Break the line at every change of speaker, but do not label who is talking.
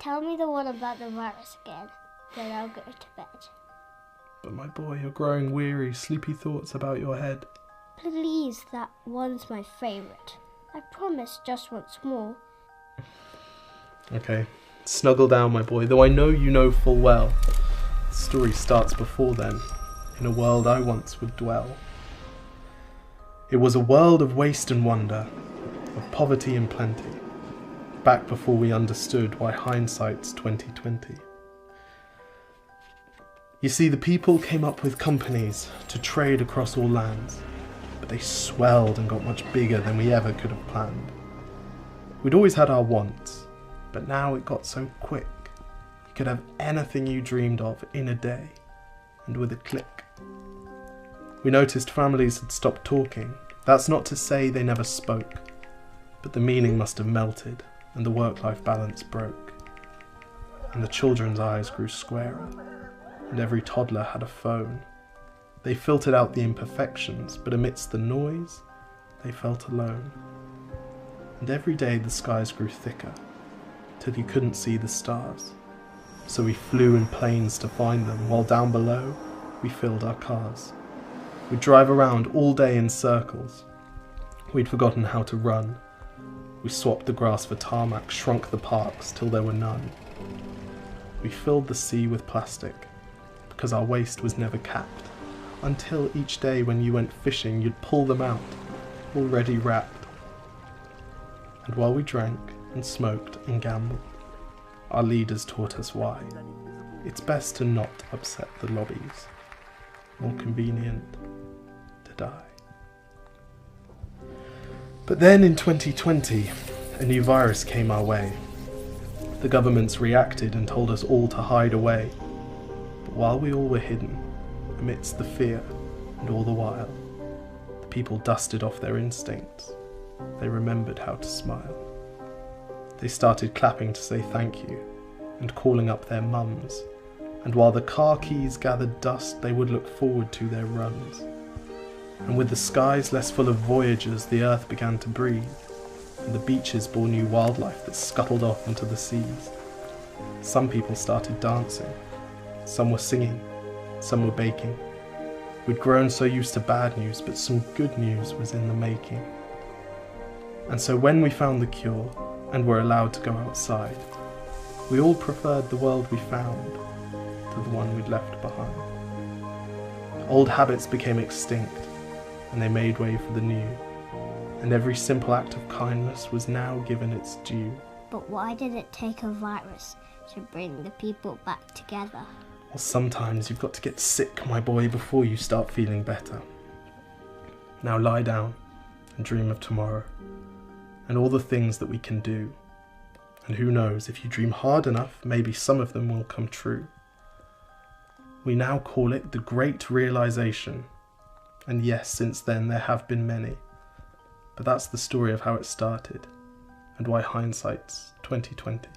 tell me the one about the virus again, then I'll go to bed.
But my boy, you're growing weary, sleepy thoughts about your head.
Please, that one's my favourite. I promise just once more.
Okay, snuggle down, my boy, though I know you know full well. The story starts before then, in a world I once would dwell. It was a world of waste and wonder, of poverty and plenty, back before we understood why hindsight's 2020. You see, the people came up with companies to trade across all lands, but they swelled and got much bigger than we ever could have planned. We'd always had our wants, but now it got so quick. You could have anything you dreamed of in a day, and with a click. We noticed families had stopped talking. That's not to say they never spoke, but the meaning must have melted, and the work-life balance broke. And the children's eyes grew squarer, and every toddler had a phone. They filtered out the imperfections, but amidst the noise, they felt alone. And every day the skies grew thicker, till you couldn't see the stars. So we flew in planes to find them, while down below, we filled our cars. We'd drive around all day in circles. We'd forgotten how to run. We swapped the grass for tarmac, shrunk the parks till there were none. We filled the sea with plastic, because our waste was never capped, until each day when you went fishing you'd pull them out, already wrapped. And while we drank and smoked and gambled, our leaders taught us why. It's best to not upset the lobbies, more convenient to die. But then in 2020, a new virus came our way. The governments reacted and told us all to hide away. But while we all were hidden, amidst the fear and all the while, the people dusted off their instincts. They remembered how to smile. They started clapping to say thank you and calling up their mums. And while the car keys gathered dust, they would look forward to their runs. And with the skies less full of voyagers, the earth began to breathe, and the beaches bore new wildlife that scuttled off into the seas. Some people started dancing, some were singing, some were baking. We'd grown so used to bad news, but some good news was in the making. And so when we found the cure, and were allowed to go outside, we all preferred the world we found to the one we'd left behind. Old habits became extinct, and they made way for the new, and every simple act of kindness was now given its due.
But why did it take a virus to bring the people back together?
Well, sometimes you've got to get sick, my boy, before you start feeling better. Now lie down and dream of tomorrow, and all the things that we can do. And who knows, if you dream hard enough, maybe some of them will come true. We now call it the Great Realization. And yes, since then there have been many. But that's the story of how it started, and why hindsight's 2020.